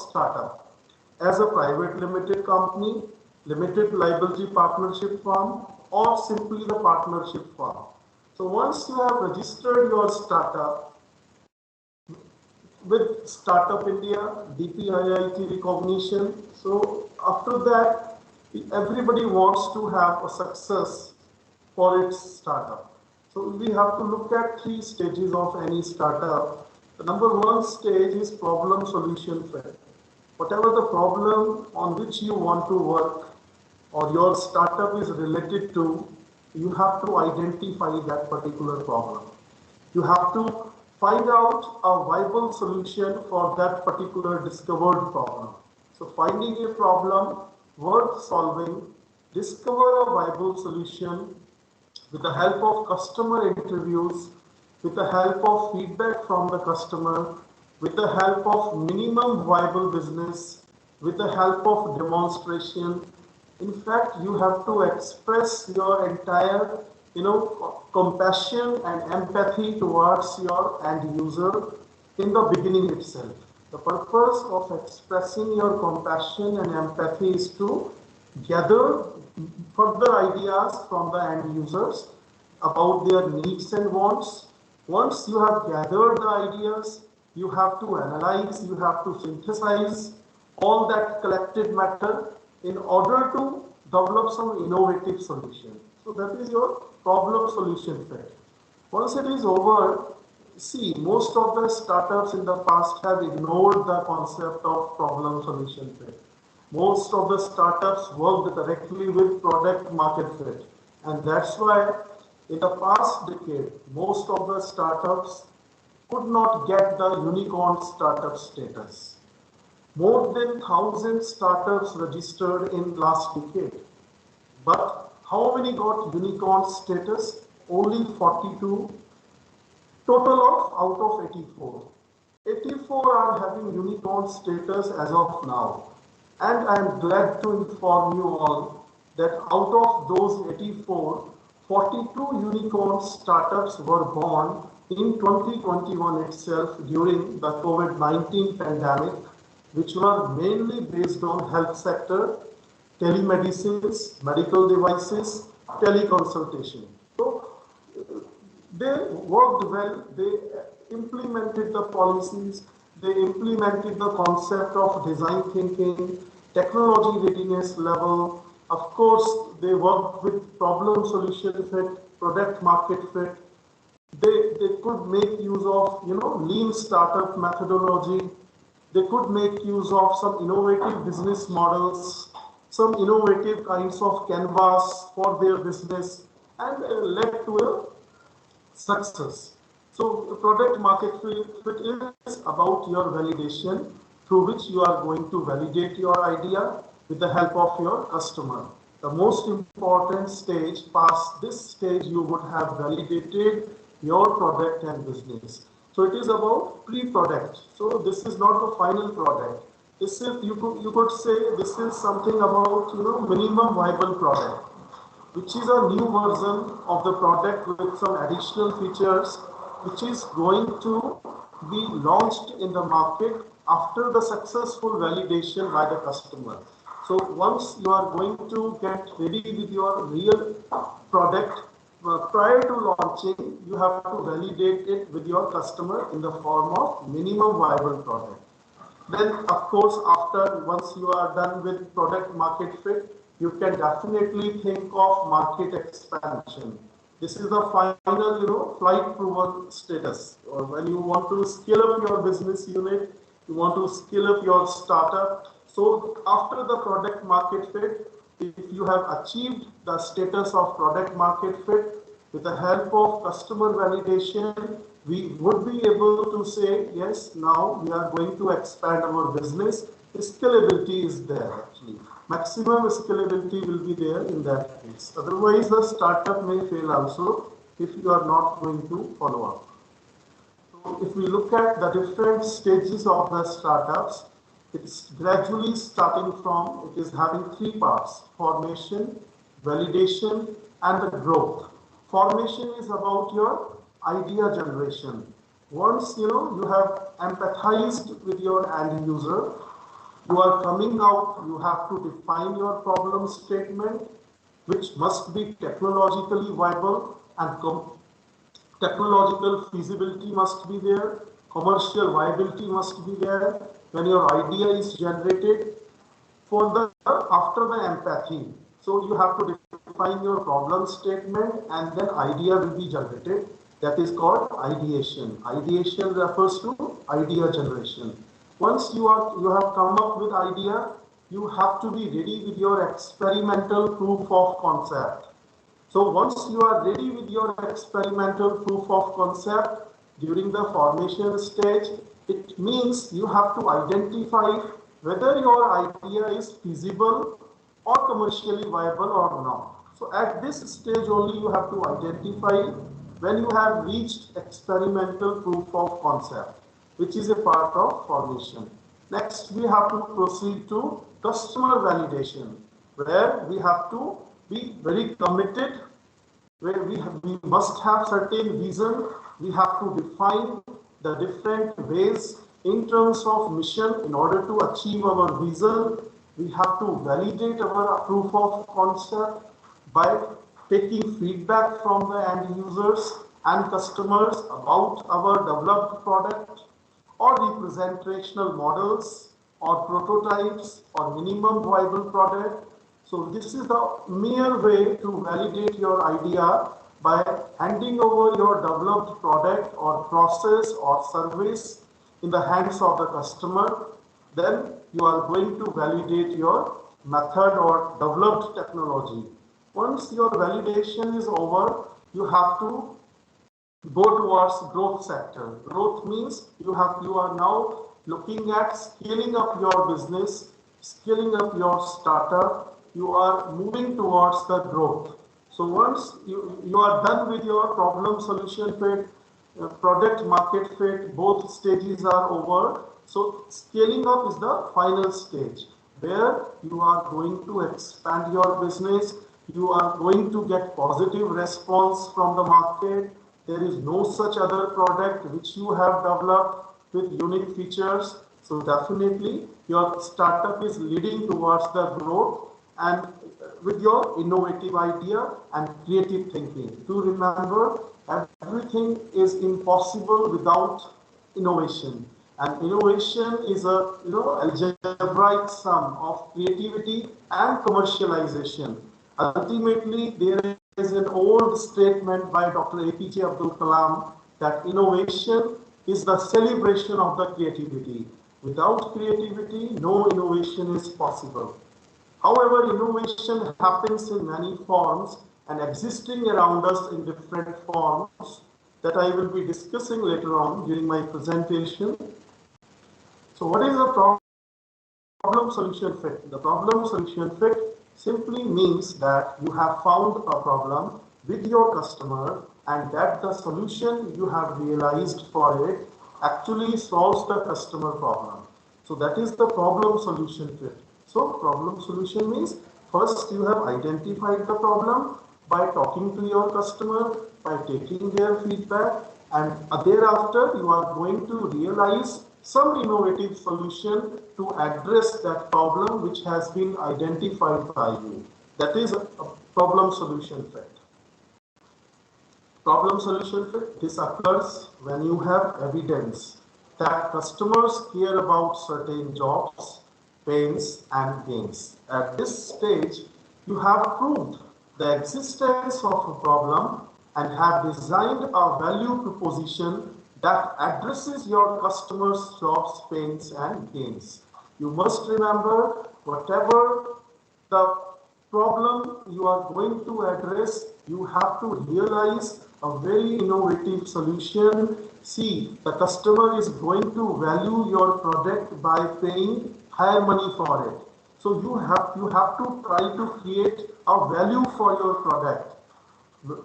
startup as a private limited company, limited liability partnership firm, or simply the partnership firm. So once you have registered your startup with Startup India, DPIIT recognition, so after that, everybody wants to have a success for its startup. So we have to look at three stages of any startup. The number one stage is problem solution fit. Whatever the problem on which you want to work or your startup is related to, you have to identify that particular problem. You have to find out a viable solution for that particular discovered problem. So finding a problem worth solving, discover a viable solution with the help of customer interviews, with the help of feedback from the customer, with the help of minimum viable business, with the help of demonstration. In fact, you have to express your entire, compassion and empathy towards your end user in the beginning itself. The purpose of expressing your compassion and empathy is to gather further ideas from the end users about their needs and wants. Once you have gathered the ideas, you have to analyze, you have to synthesize all that collected matter in order to develop some innovative solution. So that is your problem solution fit. Once it is over, see, most of the startups in the past have ignored the concept of problem solution fit. Most of the startups work directly with product market fit. And that's why in the past decade, most of the startups could not get the unicorn startup status. More than 1,000 startups registered in last decade. But how many got unicorn status? Only 42, total of out of 84. 84 are having unicorn status as of now. And I am glad to inform you all that out of those 84, 42 unicorn startups were born in 2021 itself during the COVID-19 pandemic, which were mainly based on health sector, telemedicines, medical devices, teleconsultation. So they worked well, they implemented the policies, they implemented the concept of design thinking, technology readiness level. Of course, they worked with problem solution fit, product market fit. They could make use of lean startup methodology. They could make use of some innovative business models, some innovative kinds of canvas for their business, and led to a success. So product market fit is about your validation through which you are going to validate your idea with the help of your customer. The most important stage, past this stage, you would have validated your product and business. So it is about pre-product. So this is not the final product. This is, you could say this is something about minimum viable product, which is a new version of the product with some additional features, which is going to be launched in the market after the successful validation by the customer. So once you are going to get ready with your real product, prior to launching, you have to validate it with your customer in the form of minimum viable product. Then, of course, once you are done with product market fit, you can definitely think of market expansion. This is the final, flight proven status. Or when you want to scale up your business unit, you want to scale up your startup. So after the product market fit, if you have achieved the status of product market fit with the help of customer validation, we would be able to say, yes, now we are going to expand our business. The scalability is there actually. Maximum scalability will be there in that case. Otherwise, the startup may fail also if you are not going to follow up. So if we look at the different stages of the startups, it's gradually starting from, it is having three parts: formation, validation, and the growth. Formation is about your idea generation. Once you have empathized with your end user, you are coming out, you have to define your problem statement, which must be technologically viable and technological feasibility must be there, commercial viability must be there when your idea is generated for the after the empathy. So you have to define your problem statement and then idea will be generated. That is called ideation. Ideation refers to idea generation. Once you have come up with idea, you have to be ready with your experimental proof of concept. So once you are ready with your experimental proof of concept during the formation stage, it means you have to identify whether your idea is feasible or commercially viable or not. So at this stage only you have to identify when you have reached experimental proof of concept, which is a part of formation. Next, we have to proceed to customer validation, where we have to be very committed, where we must have certain vision. We have to define the different ways in terms of mission in order to achieve our vision. We have to validate our proof of concept by taking feedback from the end users and customers about our developed product, or representational models or prototypes or minimum viable product. So this is the mere way to validate your idea by handing over your developed product or process or service in the hands of the customer. Then you are going to validate your method or developed technology. Once your validation is over, you have to go towards growth sector. Growth means you are now looking at scaling up your business, scaling up your startup. You are moving towards the growth. So once you are done with your problem solution fit, product market fit, both stages are over. So scaling up is the final stage where you are going to expand your business. You are going to get positive response from the market. There is no such other product which you have developed with unique features. So definitely your startup is leading towards the growth and with your innovative idea and creative thinking. To remember, everything is impossible without innovation. And innovation is a algebraic sum of creativity and commercialization. Ultimately, there is an old statement by Dr. APJ Abdul Kalam that innovation is the celebration of the creativity. Without creativity, no innovation is possible. However, innovation happens in many forms and existing around us in different forms that I will be discussing later on during my presentation. So what is a problem solution fit? The problem solution fit simply means that you have found a problem with your customer and that the solution you have realized for it actually solves the customer problem. So that is the problem solution fit. So problem solution means first you have identified the problem by talking to your customer, by taking their feedback, and thereafter you are going to realize some innovative solution to address that problem which has been identified by you. That is a problem solution fit. Problem solution fit, this occurs when you have evidence that customers care about certain jobs, pains and gains. At this stage, you have proved the existence of a problem and have designed a value proposition that addresses your customers' jobs, pains and gains. You must remember, whatever the problem you are going to address, you have to realize a very innovative solution. See, the customer is going to value your product by paying higher money for it. So you have to try to create a value for your product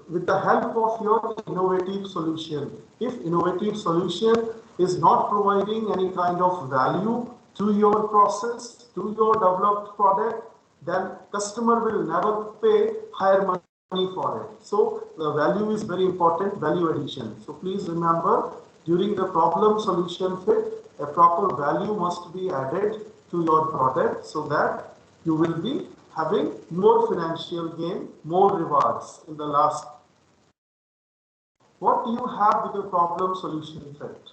with the help of your innovative solution. If innovative solution is not providing any kind of value to your process, to your developed product, then customer will never pay higher money for it. So the value is very important, value addition. So please remember, during the problem solution fit, a proper value must be added to your product so that you will be having more financial gain, more rewards in the last. What do you have with the problem solution fit?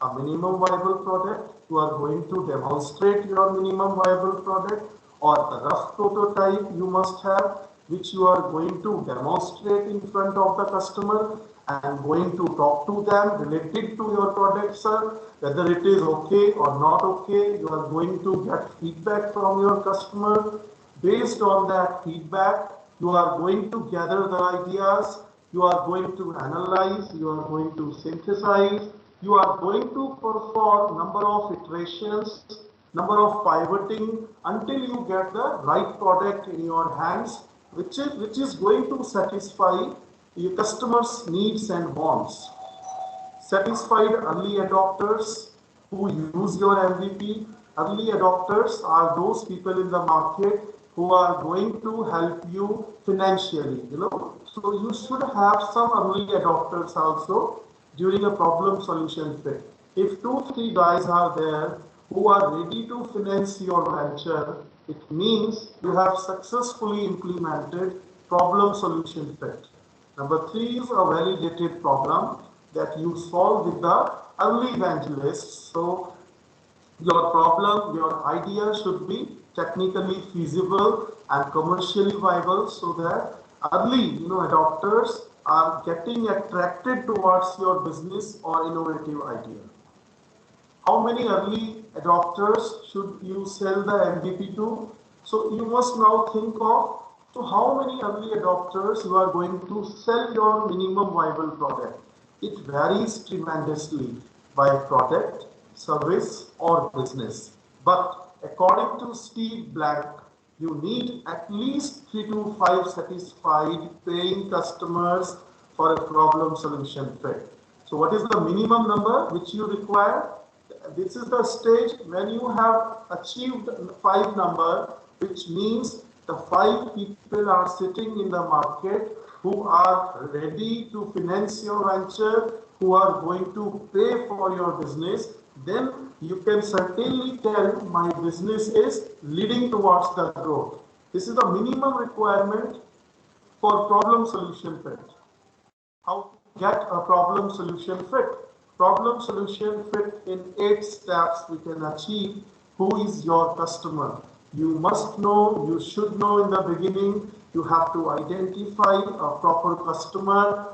A minimum viable product. You are going to demonstrate your minimum viable product, or the rough prototype you must have, which you are going to demonstrate in front of the customer and going to talk to them related to your product, sir, whether it is okay or not okay. You are going to get feedback from your customer. Based on that feedback, you are going to gather the ideas, you are going to analyze, you are going to synthesize, you are going to perform number of iterations, number of pivoting until you get the right product in your hands, which is going to satisfy your customers' needs and wants. Satisfied early adopters who use your MVP. Early adopters are those people in the market who are going to help you financially, So you should have some early adopters also during a problem solution fit. If 2-3 guys are there who are ready to finance your venture, it means you have successfully implemented problem solution fit. Number 3 is a validated problem that you solve with the early evangelists. So your problem, your idea should be technically feasible and commercially viable so that early adopters are getting attracted towards your business or innovative idea. How many early adopters should you sell the MVP to? So you must now think of how many early adopters you are going to sell your minimum viable product. It varies tremendously by product, service, or business. But according to Steve Blank, you need at least 3 to 5 satisfied paying customers for a problem solution fit. So what is the minimum number which you require? This is the stage when you have achieved 5 number, which means the 5 people are sitting in the market who are ready to finance your venture, who are going to pay for your business. Then you can certainly tell my business is leading towards the growth. This is the minimum requirement for problem solution fit. How to get a problem solution fit? Problem solution fit in 8 steps we can achieve. Who is your customer? You must know, you should know in the beginning, you have to identify a proper customer.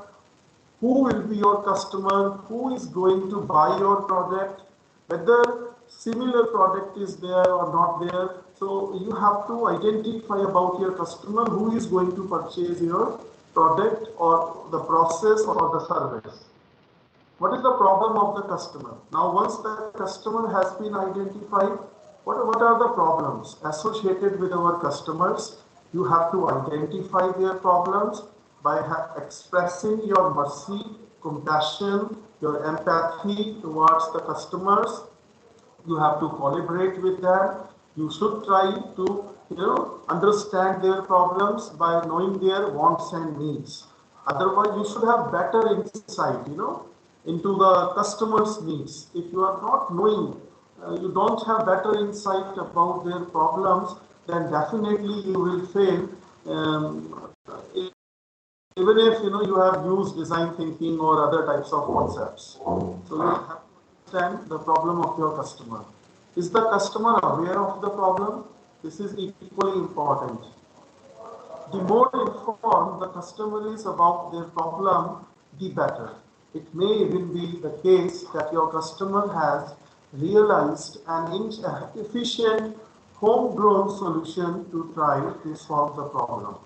Who will be your customer? Who is going to buy your product? Whether similar product is there or not there. So you have to identify about your customer, who is going to purchase your product or the process or the service. What is the problem of the customer? Now, once the customer has been identified, what are the problems associated with our customers? You have to identify their problems by expressing your mercy, compassion, your empathy towards the customers. You have to collaborate with them. You should try to understand their problems by knowing their wants and needs. Otherwise, you should have better insight, into the customer's needs. If you are not knowing, you don't have better insight about their problems, then definitely you will fail. Even if you have used design thinking or other types of concepts. So you have to understand the problem of your customer. Is the customer aware of the problem? This is equally important. The more informed the customer is about their problem, the better. It may even be the case that your customer has realized an efficient homegrown solution to try to solve the problem.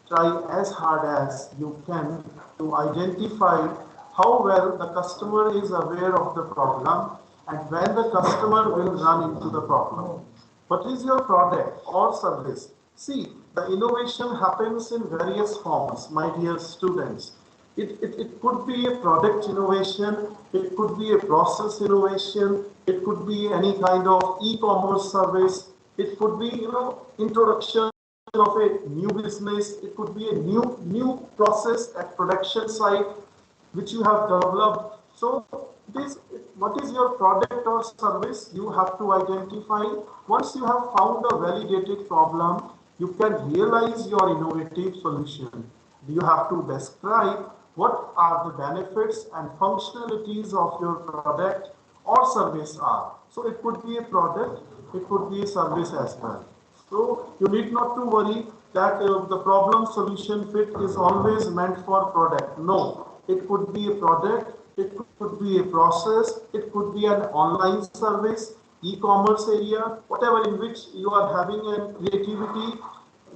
Try as hard as you can to identify how well the customer is aware of the problem and when the customer will run into the problem. What is your product or service? See, the innovation happens in various forms, my dear students. It could be a product innovation, it could be a process innovation, it could be any kind of e-commerce service, it could be introduction of a new business, it could be a new process at production site which you have developed So this, what is your product or service? You have to identify. Once you have found a validated problem, you can realize your innovative solution. You have to describe what are the benefits and functionalities of your product or service are. So it could be a product, it could be a service as well. So you need not to worry that the problem solution fit is always meant for product. No, it could be a product, it could be a process, it could be an online service, e-commerce area, whatever in which you are having a creativity,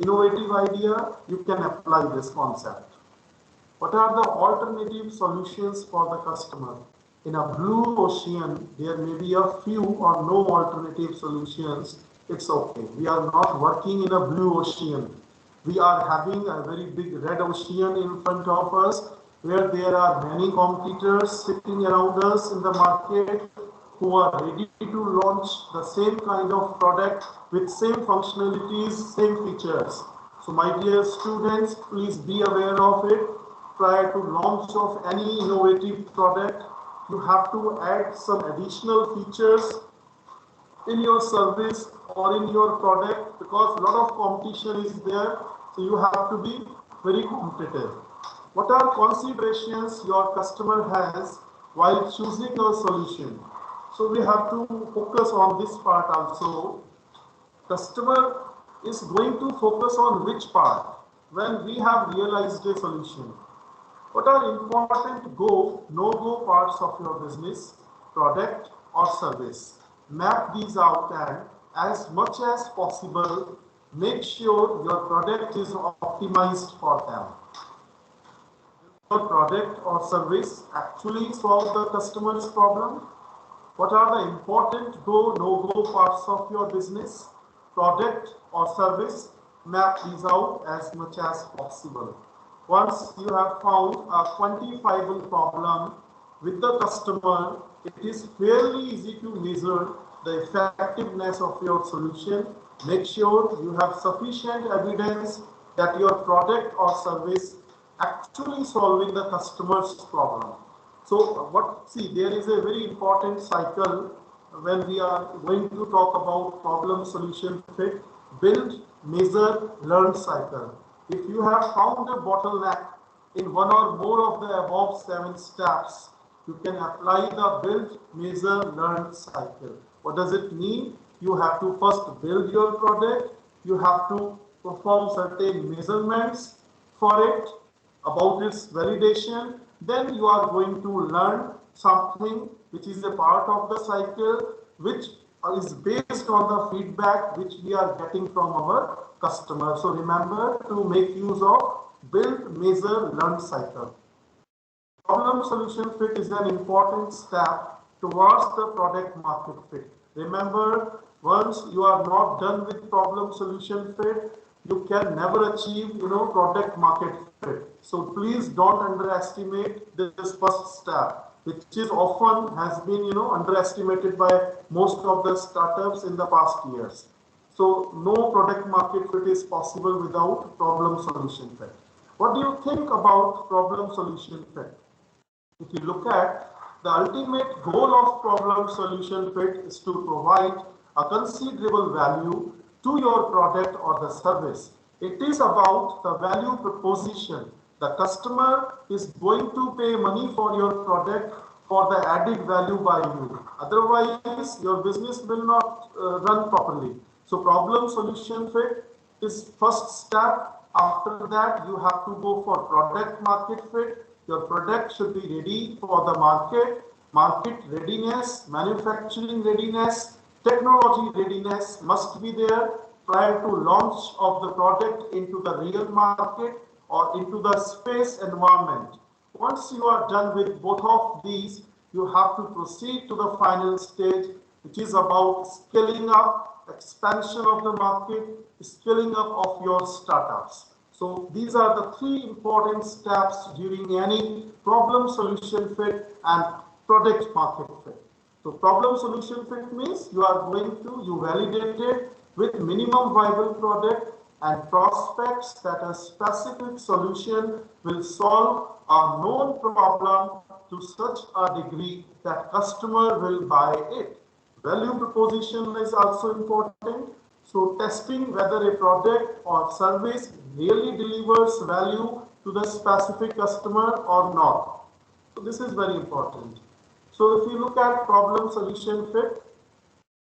innovative idea, you can apply this concept. What are the alternative solutions for the customer? In a blue ocean, there may be a few or no alternative solutions. It's okay. We are not working in a blue ocean. We are having a very big red ocean in front of us where there are many competitors sitting around us in the market who are ready to launch the same kind of product with same functionalities, same features. So my dear students, please be aware of it. Prior to launch of any innovative product, you have to add some additional features in your service or in your product because a lot of competition is there. So you have to be very competitive. What are considerations your customer has while choosing a solution? So we have to focus on this part also. Customer is going to focus on which part when we have realized a solution. What are important go, no-go parts of your business, product or service? Map these out and as much as possible, make sure your product is optimized for them. Your product or service actually solve the customer's problem? What are the important go, no-go parts of your business, product or service? Map these out as much as possible. Once you have found a quantifiable problem with the customer, it is fairly easy to measure the effectiveness of your solution. Make sure you have sufficient evidence that your product or service actually solving the customer's problem. So see, there is a very important cycle when we are going to talk about problem solution fit, build, measure, learn cycle. If you have found a bottleneck in one or more of the above 7 steps, you can apply the build, measure, learn cycle. What does it mean? You have to first build your product, you have to perform certain measurements for it, about its validation, then you are going to learn something which is a part of the cycle, which is based on the feedback which we are getting from our customer. So remember to make use of build, measure, learn cycle. Problem solution fit is an important step towards the product market fit. Remember, once you are not done with problem solution fit, you can never achieve, product market fit. So please don't underestimate this first step, which is often has been, underestimated by most of the startups in the past years. So no product market fit is possible without problem solution fit. What do you think about problem solution fit? If you look at the ultimate goal of problem solution fit is to provide a considerable value to your product or the service. It is about the value proposition. The customer is going to pay money for your product for the added value by you. Otherwise, your business will not run properly. So problem solution fit is first step. After that, you have to go for product market fit. Your product should be ready for the market readiness, manufacturing readiness, technology readiness must be there prior to launch of the product into the real market or into the space environment. Once you are done with both of these, you have to proceed to the final stage, which is about scaling up, expansion of the market, scaling up of your startups. So these are the 3 important steps during any problem solution fit and product market fit. So problem solution fit means you are going to, you validate it with minimum viable product and prospects that a specific solution will solve a known problem to such a degree that customer will buy it. Value proposition is also important. So testing whether a product or service really delivers value to the specific customer or not. So this is very important. So if you look at problem solution fit,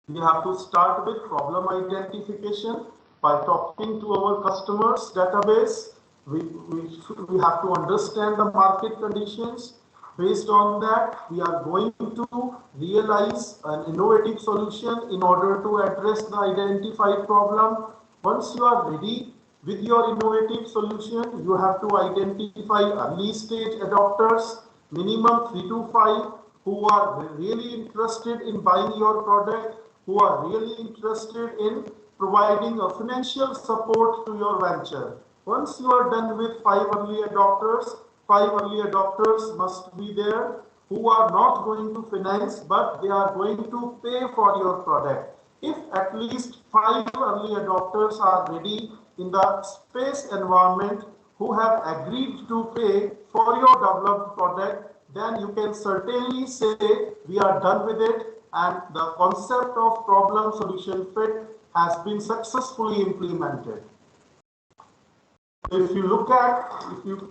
we have to start with problem identification by talking to our customers database. We have to understand the market conditions. Based on that, we are going to realize an innovative solution in order to address the identified problem. Once you are ready with your innovative solution, you have to identify early stage adopters, minimum 3 to 5, who are really interested in buying your product, who are really interested in providing a financial support to your venture. Once you are done with 5 early adopters must be there who are not going to finance, but they are going to pay for your product. If at least 5 early adopters are ready in the space environment who have agreed to pay for your developed product, then you can certainly say we are done with it and the concept of problem solution fit has been successfully implemented. If you look at, if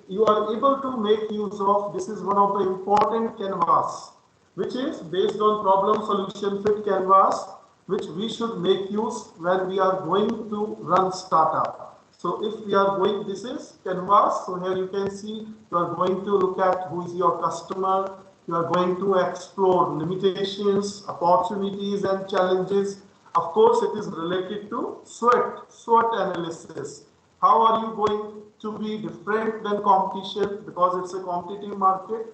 you are able to make use of, this is one of the important canvas, which is based on problem solution fit canvas, which we should make use when we are going to run startup. So if we are going, this is canvas. So here you can see you are going to look at who is your customer. You are going to explore limitations, opportunities, and challenges. Of course, it is related to SWOT analysis. How are you going to be different than competition because it's a competitive market?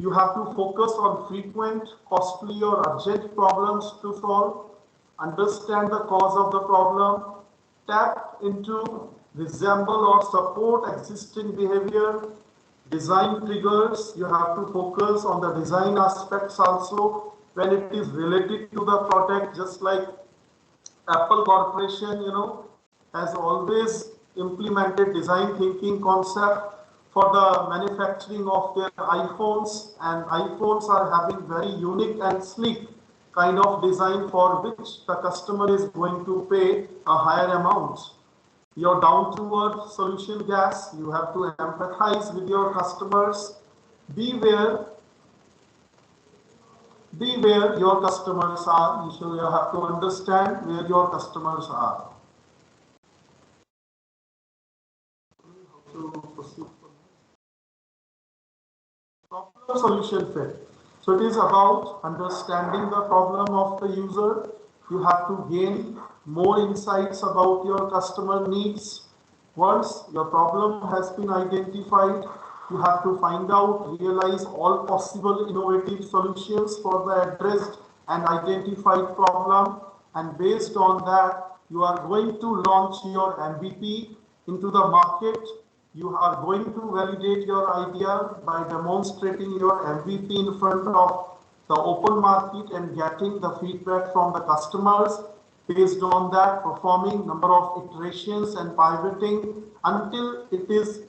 You have to focus on frequent, costly, or urgent problems to solve. Understand the cause of the problem. Tap into, resemble, or support existing behavior. Design triggers. You have to focus on the design aspects also when it is related to the product, just like Apple Corporation, has always implemented design thinking concept for the manufacturing of their iPhones, and iPhones are having very unique and sleek kind of design for which the customer is going to pay a higher amount. Your down-to-earth solution gas, you have to empathize with your customers. Be where your customers are. You have to understand where your customers are. Problem solution fit. So it is about understanding the problem of the user. You have to gain more insights about your customer needs. Once your problem has been identified, you have to find out, realize all possible innovative solutions for the addressed and identified problem. And based on that, you are going to launch your MVP into the market. You are going to validate your idea by demonstrating your MVP in front of the open market and getting the feedback from the customers. Based on that, performing number of iterations and pivoting until it is,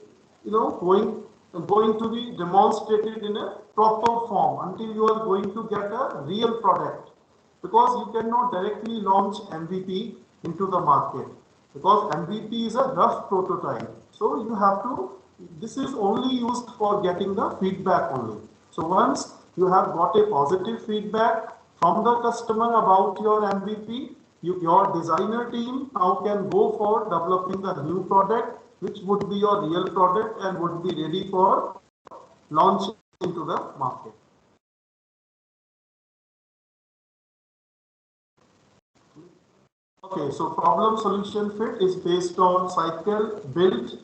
going to be demonstrated in a proper form, until you are going to get a real product. Because you cannot directly launch MVP into the market, because MVP is a rough prototype. So you have to, this is only used for getting the feedback only. So once you have got a positive feedback from the customer about your MVP, your designer team now can go for developing the new product, which would be your real product and would be ready for launch into the market. Okay, so problem solution fit is based on cycle, build,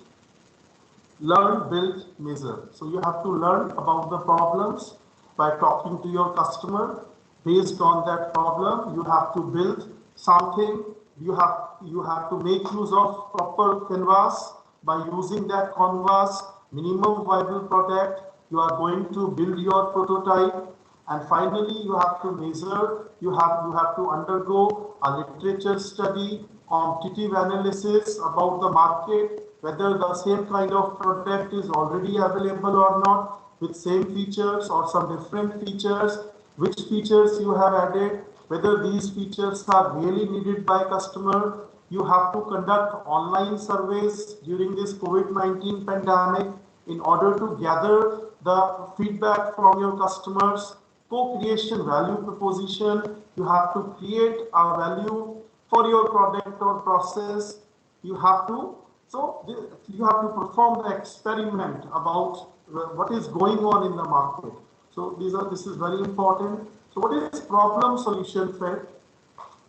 learn, build, measure. So you have to learn about the problems by talking to your customer. Based on that problem, you have to build something. You have to make use of proper canvas. By using that canvas, minimum viable product, you are going to build your prototype. And finally, you have to measure, you have to undergo a literature study, competitive analysis about the market, whether the same kind of product is already available or not, with same features or some different features, which features you have added, whether these features are really needed by customer. You have to conduct online surveys during this COVID-19 pandemic in order to gather the feedback from your customers. Co-creation value proposition, you have to create a value for your product or process. You have to you have to perform the experiment about what is going on in the market. So this is very important. So what is problem solution fit?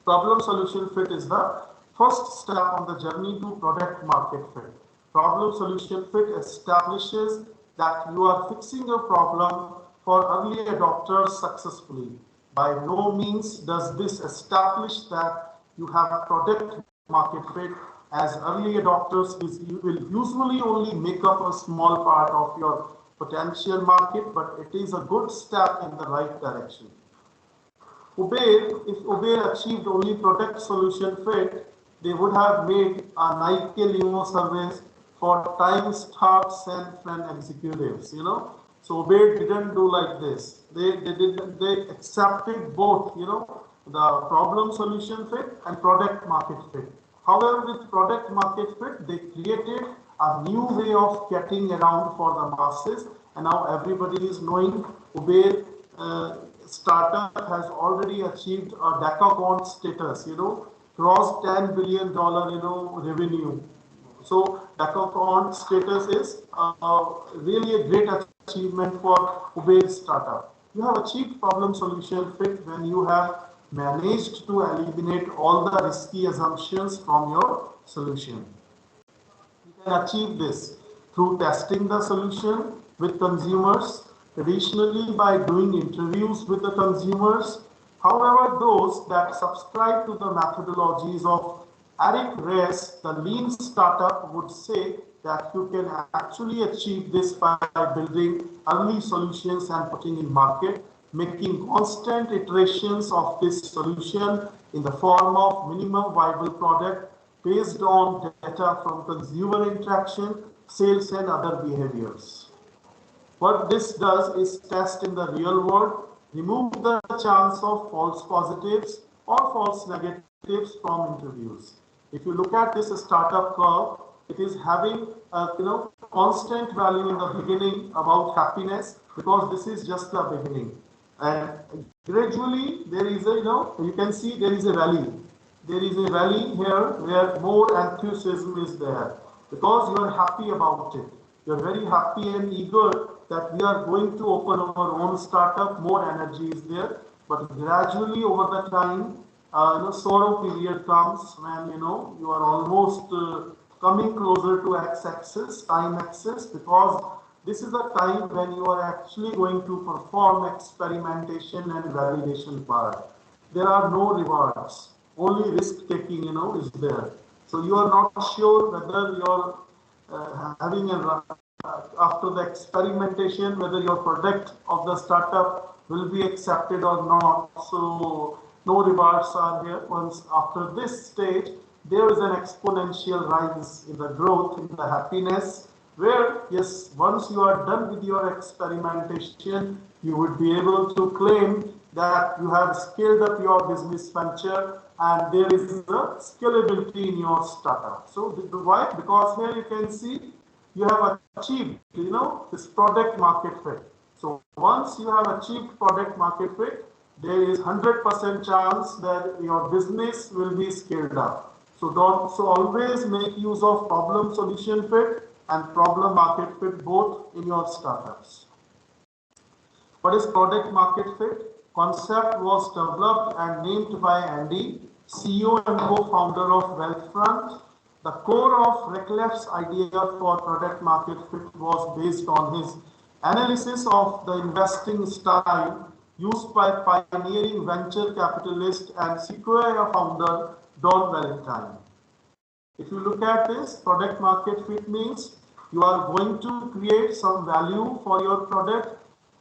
Problem solution fit is the first step on the journey to product market fit. Problem solution fit establishes that you are fixing a problem for early adopters successfully. By no means does this establish that you have product market fit, as early adopters will usually only make up a small part of your potential market, but it is a good step in the right direction. If Uber achieved only product solution fit, they would have made a Nike limo service for time staff and executives, So Uber didn't do like this. They accepted both, the problem solution fit and product market fit. However, with product market fit, they created a new way of getting around for the masses, and now everybody is knowing Uber startup has already achieved a decacorn status, crossed $10 billion, revenue. So decacorn status is really a great achievement for Uber startup. You have achieved problem solution fit when you have managed to eliminate all the risky assumptions from your solution. You can achieve this through testing the solution with consumers, traditionally by doing interviews with the consumers. However, those that subscribe to the methodologies of Eric Ries, the lean startup, would say that you can actually achieve this by building early solutions and putting in market, making constant iterations of this solution in the form of minimum viable product based on data from consumer interaction, sales, and other behaviors. What this does is test in the real world, remove the chance of false positives or false negatives from interviews. If you look at this startup curve, it is having a constant value in the beginning about happiness, because this is just the beginning. And gradually there is a, you can see there is a valley. There is a valley here where more enthusiasm is there, because you are happy about it. You are very happy and eager that we are going to open our own startup, more energy is there. But gradually over the time, sorrow period comes when, you are almost coming closer to x-axis, time axis, because this is the time when you are actually going to perform experimentation and validation part. There are no rewards, only risk taking, is there. So you are not sure whether you're having after the experimentation, whether your product of the startup will be accepted or not. So no rewards are here. Once after this stage, there is an exponential rise in the growth, in the happiness, where yes, once you are done with your experimentation, you would be able to claim that you have scaled up your business venture and there is a scalability in your startup. So why? Because here you can see you have achieved, this product market fit. So once you have achieved product market fit, there is 100% chance that your business will be scaled up. So always make use of problem solution fit and problem market fit both in your startups. What is product market fit? Concept was developed and named by Andy, CEO and co-founder of Wealthfront. The core of Reclef's idea for product market fit was based on his analysis of the investing style used by pioneering venture capitalist and Sequoia founder Don Valentine. If you look at this, product market fit means you are going to create some value for your product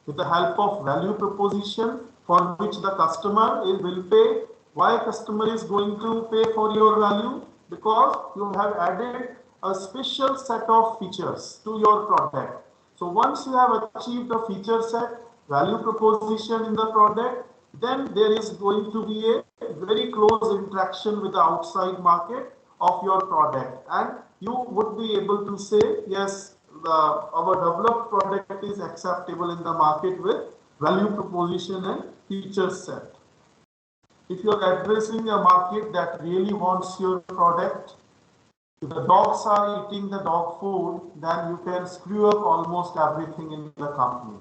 with the help of value proposition for which the customer will pay. Why customer is going to pay for your value? Because you have added a special set of features to your product. So So once you have achieved the feature set, value proposition in the product, then there is going to be a very close interaction with the outside market of your product, and you would be able to say, yes, our developed product is acceptable in the market with value proposition and feature set. If you are addressing a market that really wants your product, if the dogs are eating the dog food, then you can screw up almost everything in the company.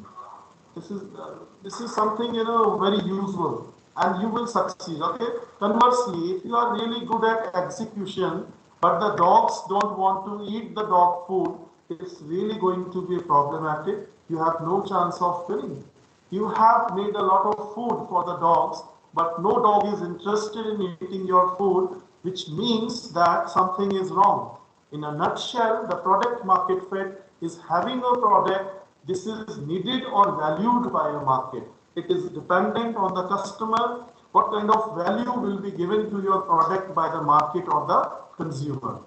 This is something very usual, and you will succeed. Okay. Conversely, if you are really good at execution, but the dogs don't want to eat the dog food, it's really going to be problematic. You have no chance of winning. You have made a lot of food for the dogs, but no dog is interested in eating your food, which means that something is wrong. In a nutshell, the product market fit is having a product. This is needed or valued by a market. It is dependent on the customer. What kind of value will be given to your product by the market or the consumer?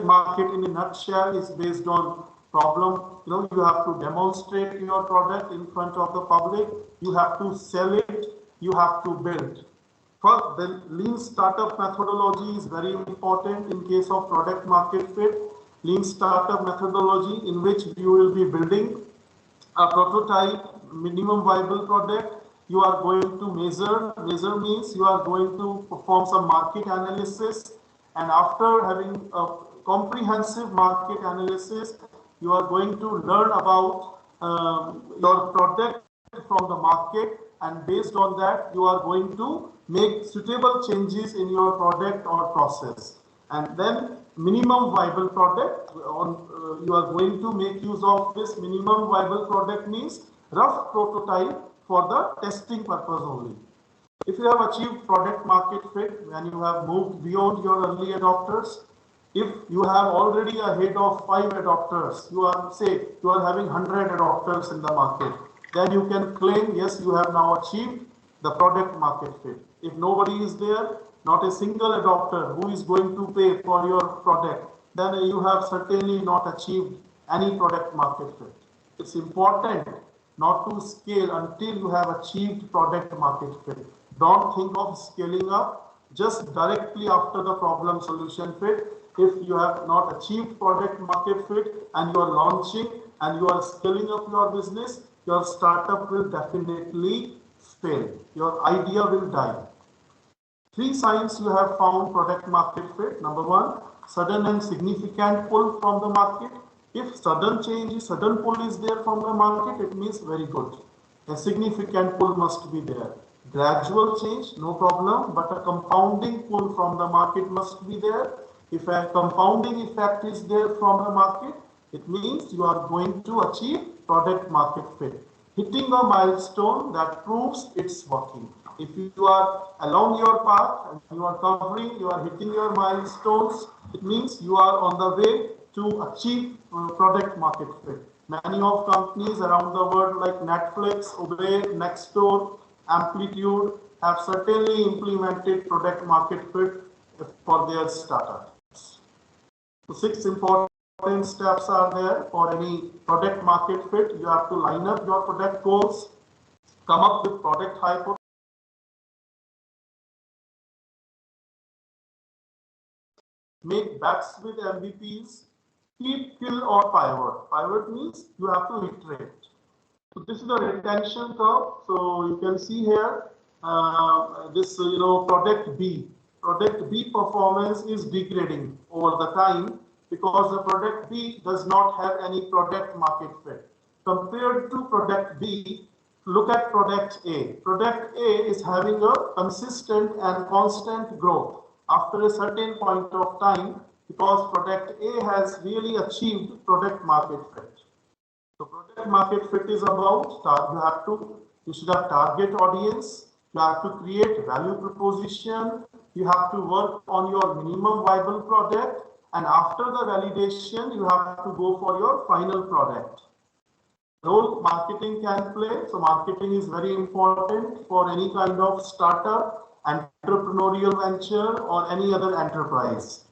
Market in a nutshell is based on problem. You have to demonstrate your product in front of the public. You have to sell it. You have to build. First, the lean startup methodology is very important in case of product market fit. Lean startup methodology in which you will be building a prototype, minimum viable product. You are going to measure. Measure means you are going to perform some market analysis, and after having a comprehensive market analysis, you are going to learn about your product from the market, and based on that, you are going to make suitable changes in your product or process. And then minimum viable product, you are going to make use of this minimum viable product means rough prototype for the testing purpose only. If you have achieved product market fit, when you have moved beyond your early adopters, if you have already a head of 5 adopters, you are having 100 adopters in the market, then you can claim, yes, you have now achieved the product market fit. If nobody is there, not a single adopter who is going to pay for your product, then you have certainly not achieved any product market fit. It's important not to scale until you have achieved product market fit. Don't think of scaling up just directly after the problem solution fit. If you have not achieved product market fit and you are launching and you are scaling up your business, your startup will definitely fail. Your idea will die. 3 signs you have found product market fit. Number 1, sudden and significant pull from the market. If sudden pull is there from the market, it means very good. A significant pull must be there. Gradual change, no problem, but a compounding pull from the market must be there. If a compounding effect is there from the market, it means you are going to achieve product market fit. Hitting a milestone that proves it's working. If you are along your path and you are hitting your milestones, it means you are on the way to achieve product market fit. Many of companies around the world like Netflix, Uber, Nextdoor, Amplitude have certainly implemented product market fit for their startups. So 6 important steps are there for any product market fit. You have to line up your product goals, come up with product hypothesis, make bets with MVPs, keep, kill, or pivot. Pivot means you have to iterate. So this is the retention curve. So you can see here this product B. Product B performance is degrading over the time because the product B does not have any product market fit. Compared to product B, look at product A. Product A is having a consistent and constant growth after a certain point of time because product A has really achieved product market fit. So product market fit is about you should have target audience, you have to create value proposition, you have to work on your minimum viable product, and after the validation, you have to go for your final product. Role marketing can play. So marketing is very important for any kind of startup, entrepreneurial venture, or any other enterprise.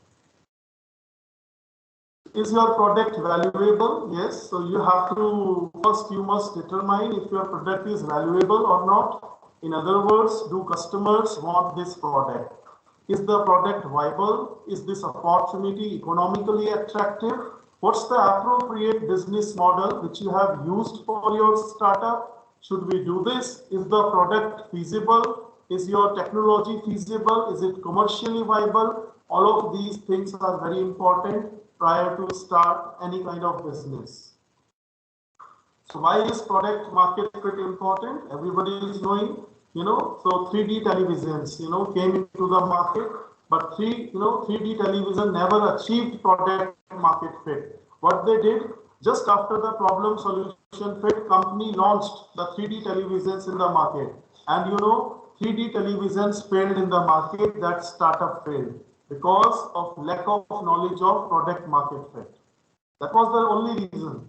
Is your product valuable? Yes. So you have to, first you must determine if your product is valuable or not. In other words, do customers want this product? Is the product viable? Is this opportunity economically attractive? What's the appropriate business model which you have used for your startup? Should we do this? Is the product feasible? Is your technology feasible? Is it commercially viable? All of these things are very important prior to start any kind of business. So why is product market fit important? Everybody is knowing, so 3D televisions, came into the market, but 3D television never achieved product market fit. What they did, just after the problem solution fit, company launched the 3D televisions in the market. And 3D televisions failed in the market, that startup failed because of lack of knowledge of product market fit. That was the only reason.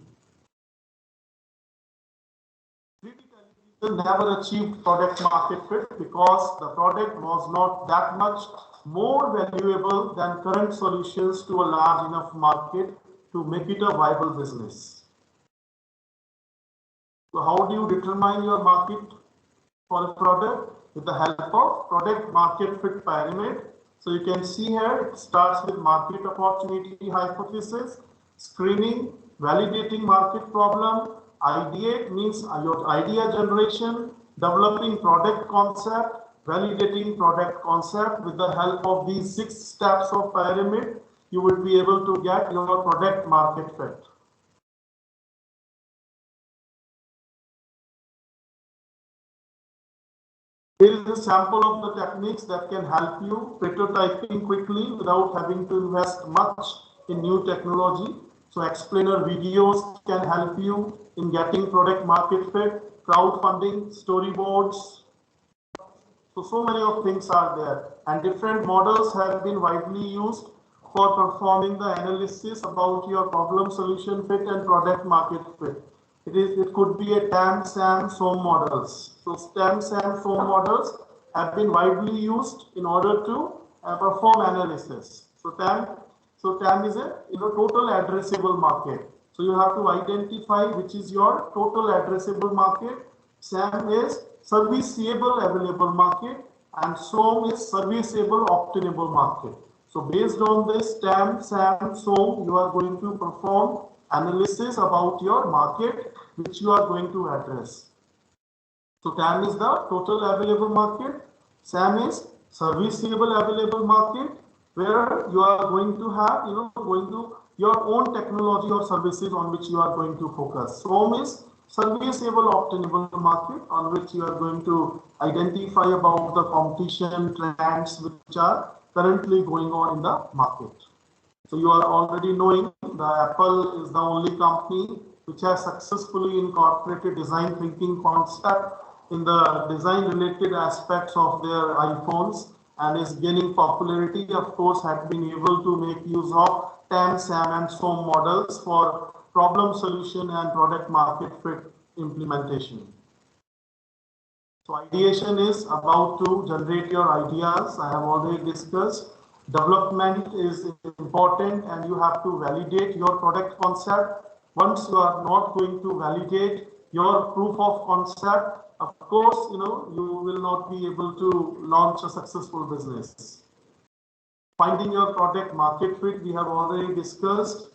3D television never achieved product market fit because the product was not that much more valuable than current solutions to a large enough market to make it a viable business. So how do you determine your market for a product? With the help of product market fit pyramid. So you can see here it starts with market opportunity hypothesis, screening, validating market problem, ideate means your idea generation, developing product concept, validating product concept. With the help of these 6 steps of pyramid, you will be able to get your product market fit. Here is a sample of the techniques that can help you prototyping quickly without having to invest much in new technology. So explainer videos can help you in getting product market fit, crowdfunding, storyboards. So many of things are there, and different models have been widely used for performing the analysis about your problem solution fit and product market fit. It could be a TAM, SAM, SOM models. So TAM, SAM, SOM models have been widely used in order to perform analysis. So TAM is a total addressable market. So you have to identify which is your total addressable market. SAM is serviceable available market, and SOM is serviceable obtainable market. So based on this TAM, SAM, SOM, you are going to perform analysis about your market which you are going to address. So TAM is the total available market, SAM is serviceable available market, where you are going to have your own technology or services on which you are going to focus. SOM is serviceable obtainable market, on which you are going to identify about the competition trends which are currently going on in the market. So you are already knowing the Apple is the only company which has successfully incorporated design thinking concept in the design related aspects of their iPhones and is gaining popularity. Of course, had been able to make use of TAM, SAM and SOM models for problem solution and product market fit implementation. So ideation is about to generate your ideas. I have already discussed. Development is important and you have to validate your product concept. Once you are not going to validate your proof of concept, of course, you will not be able to launch a successful business. Finding your product market fit, we have already discussed.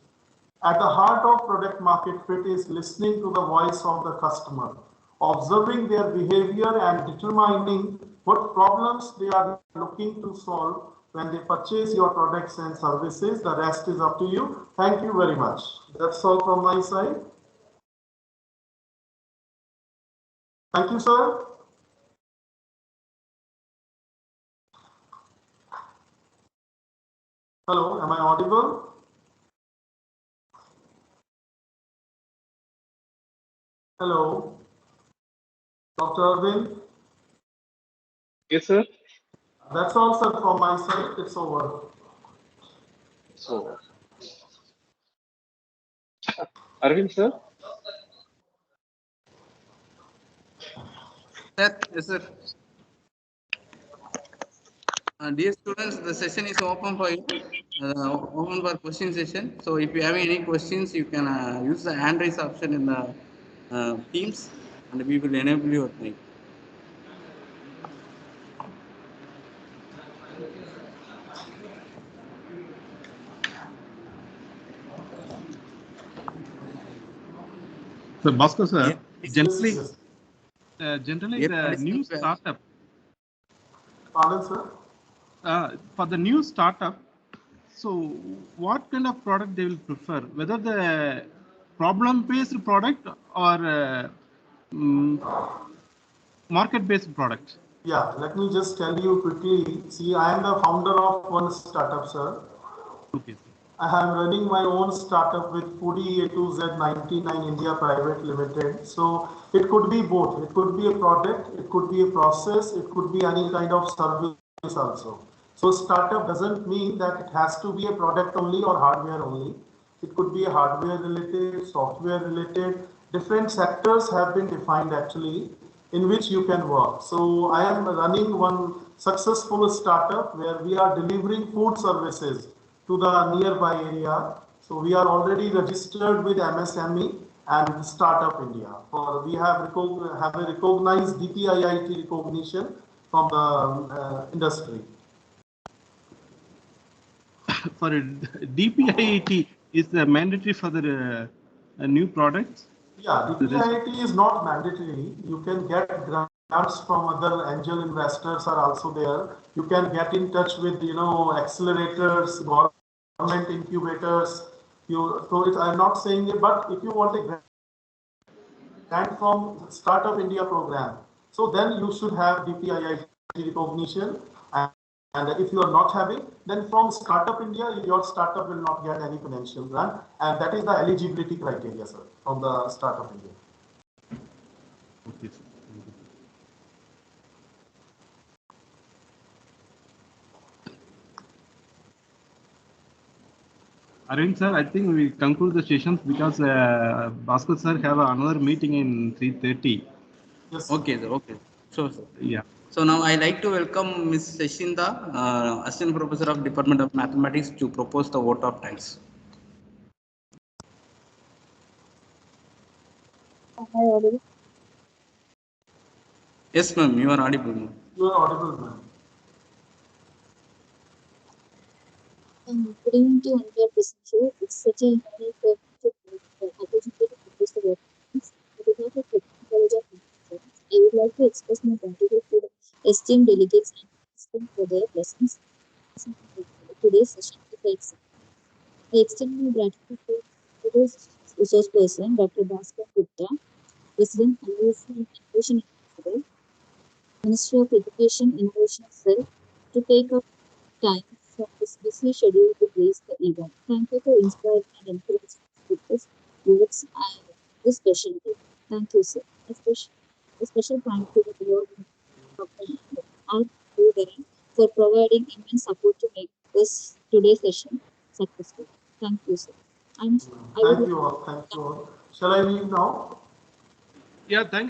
At the heart of product market fit is listening to the voice of the customer, observing their behavior and determining what problems they are looking to solve when they purchase your products and services. The rest is up to you. Thank you very much. That's all from my side. Thank you, sir. Hello, am I audible? Hello, Dr. Arvind? Yes, sir. That's all, sir, from my side. It's over. So, Arvind, sir. Yes, sir. Dear students, the session is open for you. open for question session. So if you have any questions, you can use the hand raise option in the Teams, and we will enable your mic. So, Bhaskar sir, Yes. generally, Yes. generally Yes, the participant new will- startup, Pardon, sir? for the new startup, so what kind of product they will prefer? Whether the problem-based product or market-based product? Yeah, let me just tell you quickly. See, I am the founder of one startup, sir. Okay, sir. I am running my own startup with Foodie A to Z 99 India Private Limited. So it could be both. It could be a product, it could be a process, it could be any kind of service also. So startup doesn't mean that it has to be a product only or hardware only. It could be a hardware related, software related. Different sectors have been defined actually in which you can work. So I am running one successful startup where we are delivering food services to the nearby area. So we are already registered with MSME and Startup India. For we have a recognized DPIIT recognition from the industry. Sorry, DPIIT is mandatory for the new products? Yeah, DPIIT is not mandatory. You can get grants from other angel investors are also there. You can get in touch with accelerators, government incubators. I'm not saying it, but if you want a grant from Startup India program, so then you should have DPIIT recognition. And if you are not having, then from Startup India, your startup will not get any financial grant. And that is the eligibility criteria, sir, from the Startup India. Okay, sir. Arvind sir, I think we conclude the sessions because Bhaskar sir have another meeting in 3:30. Yes. Okay, sir. Okay. Sure, sir. Yeah. So now I like to welcome Ms. Sashinda, Assistant Professor of Department of Mathematics, to propose the vote of thanks. Yes, ma'am. You are audible, ma'am. You are audible, ma'am. Good evening to Andrea Presidential. It's such a unique opportunity to propose the work. On behalf of the College of Mathematics, I would like to express my gratitude to the esteemed delegates and participants for their presence in today's session. I extend my gratitude to today's resource person, Dr. Bhaskar Gupta, President, IISc and Innovation Ambassador, Ministry of Education, Innovation Cell, to take up time from his busy schedule to grace the event. Thank you for inspiring and encouraging us with this words and this special day. Thank you, sir. A special thank you to the Lord Dr. R. Udharan for providing immense support to make this today's session successful. Thank you, sir. I would Thank you all. Thank you all. Shall I leave now? Yeah, thank